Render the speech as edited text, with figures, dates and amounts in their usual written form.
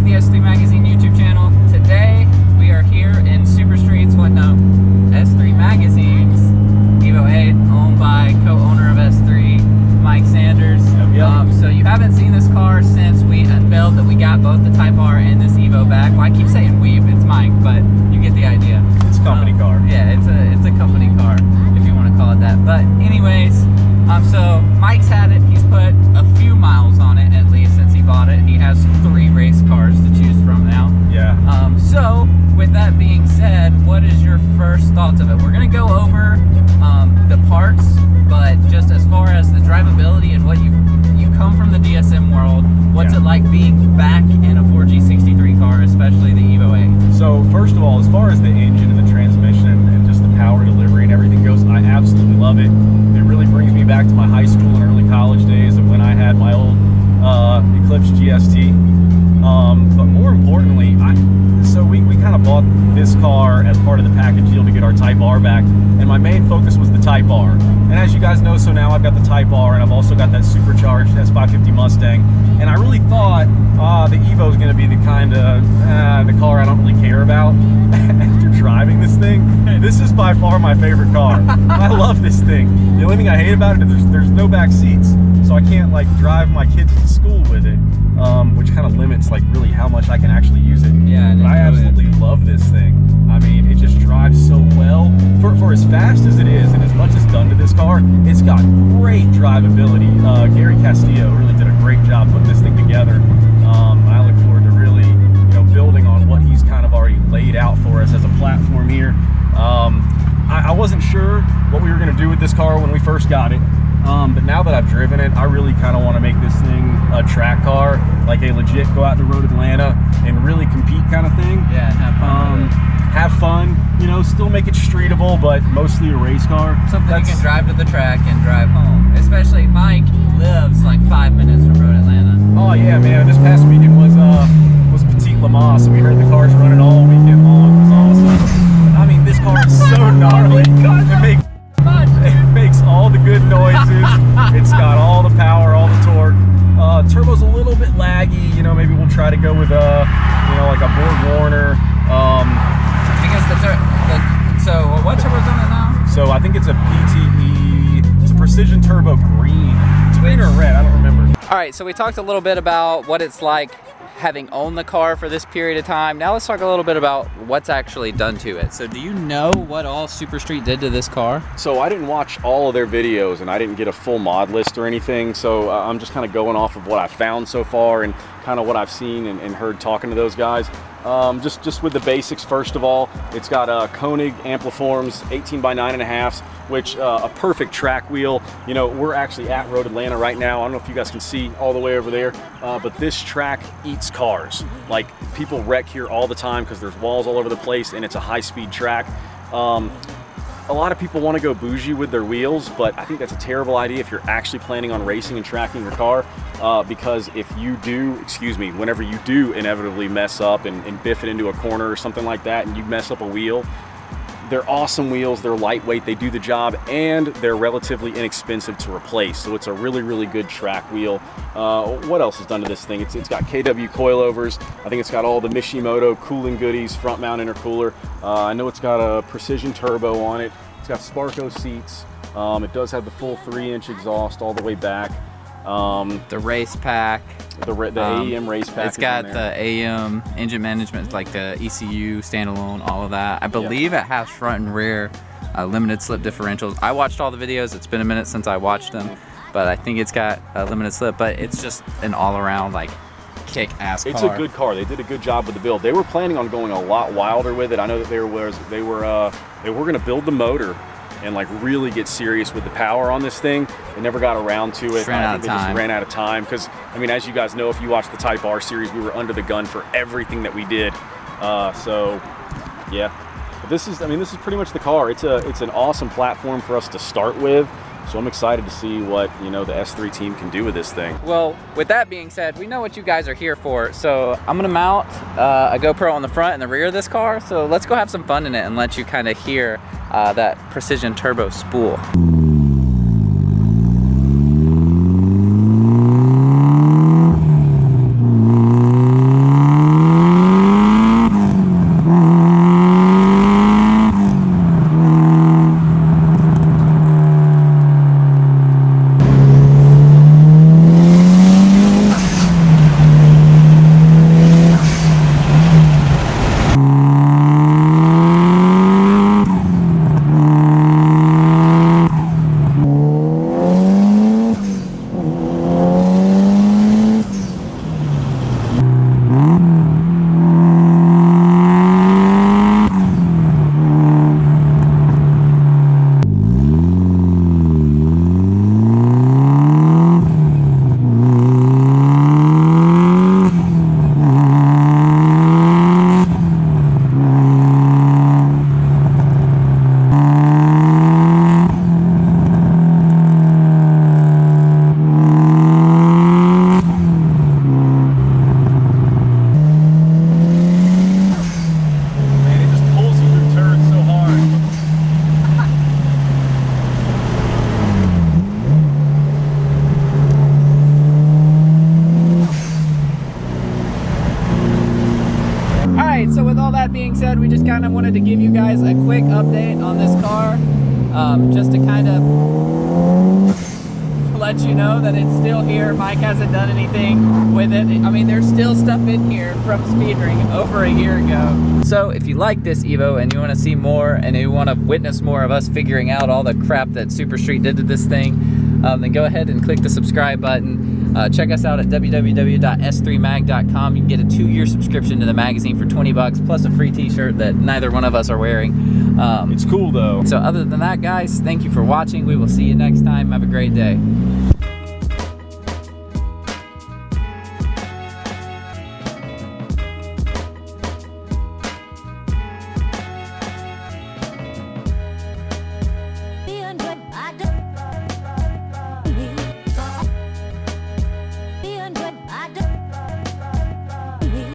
the S3 Magazine YouTube channel. Today we are here in Super Streets, S3 Magazine's Evo VIII, owned by co-owner of S3, Mike Sanders. Yep. So you haven't seen this car since we unveiled that we got both the Type R and this Evo back. Well, I keep saying we, it's Mike, but you get the idea. It's a company car. Yeah, it's a company car, if you want to call it that. But anyways, so Mike's had it. He's put a few miles on it, at least, since he bought it. He has 3 race cars to choose from now. Yeah. So with that being said, what is your first thoughts of it? We're gonna go over the parts, but just as far as the drivability and what you come from the DSM world, what's it like being back in a 4G63 car, especially the Evo VIII? So first of all, as far as the engine and the transmission and just the power delivery and everything goes, I absolutely love it. It really brings me back to my high school and early college days of when I had my old Eclipse GST. But more importantly, we kind of bought this car as part of the package deal to get our Type R back, and my main focus was the Type R. And as you guys know, so now I've got the Type R, and I've also got that supercharged S550 Mustang. And I really thought the Evo is going to be the kind of the car I don't really care about. After driving this thing, this is by far my favorite car. I love this thing. The only thing I hate about it is there's no back seats, so I can't like drive my kids to school with it, which kind of limits like really how much I can actually use it. Yeah, but I absolutely love this thing. I mean, it just drives so well for as fast as it is, and as much as done to this car. It's got great drivability. Gary Castillo really did a great job putting this thing together. I look forward to really, building on what he's kind of already laid out for us as a platform here. I wasn't sure what we were going to do with this car when we first got it. But now that I've driven it, I really kind of want to make this thing a track car, like a legit go out to Road Atlanta and really compete kind of thing. Yeah, have fun. Have fun, still make it streetable, but mostly a race car. Something you can drive to the track and drive home. Especially Mike lives like 5 minutes from Road Atlanta. Oh yeah, man! This past weekend was Petit Le Mans, so we heard the cars running all weekend long. It was awesome. I mean, this car is so gnarly. It makes all the good noises. It's got all the power, all the torque. Turbo's a little bit laggy. Maybe we'll try to go with like a Borg Warner. So what turbo's on it now? So I think it's a PTE. It's a Precision Turbo Green. It's green or red, I don't remember. All right, so we talked a little bit about what it's like having owned the car for this period of time. Now let's talk a little bit about what's actually done to it. So do you know what all Super Street did to this car? So I didn't watch all of their videos, and I didn't get a full mod list or anything, so I'm just kind of going off of what I've found so far and kind of what I've seen and heard talking to those guys. Just with the basics, first of all, it's got Koenig Ampliforms 18x9.5, which a perfect track wheel. We're actually at Road Atlanta right now. I don't know if you guys can see all the way over there, but this track eats cars. Like, people wreck here all the time because there's walls all over the place, and it's a high-speed track. A lot of people want to go bougie with their wheels, but I think that's a terrible idea if you're actually planning on racing and tracking your car, because if you do, whenever you do inevitably mess up and biff it into a corner or something like that, and you mess up a wheel, they're awesome wheels, they're lightweight, they do the job, and they're relatively inexpensive to replace. So it's a really, really good track wheel. What else is done to this thing? It's got KW coilovers. I think it's got all the Mishimoto cooling goodies, front mount intercooler. I know it's got a Precision Turbo on it. It's got Sparco seats. It does have the full 3-inch exhaust all the way back. The race pack. The AEM race pack. It's got the AEM engine management, like the ECU standalone, all of that. I believe it has front and rear limited slip differentials. I watched all the videos. It's been a minute since I watched them, but I think it's got a limited slip. But it's just an all-around like kick-ass car. It's a good car. They did a good job with the build. They were planning on going a lot wilder with it. I know that they were going to build the motor and like really get serious with the power on this thing. They never got around to it. Just ran out of time because, I mean, as you guys know, if you watch the Type R series, we were under the gun for everything that we did. So yeah, but this is pretty much the car. It's an awesome platform for us to start with. So I'm excited to see what, the S3 team can do with this thing. Well, with that being said, we know what you guys are here for. So I'm gonna mount a GoPro on the front and the rear of this car. So let's go have some fun in it and let you kind of hear that Precision Turbo spool. just kind of wanted to give you guys a quick update on this car, just to kind of let you know that it's still here. Mike hasn't done anything with it. I mean, there's still stuff in here from Speedring over a year ago. So if you like this Evo and you want to see more and you want to witness more of us figuring out all the crap that Super Street did to this thing, then go ahead and click the subscribe button. Check us out at www.s3mag.com. You can get a 2-year subscription to the magazine for 20 bucks plus a free t-shirt that neither one of us are wearing. It's cool though. So other than that, guys, thank you for watching. We will see you next time. Have a great day.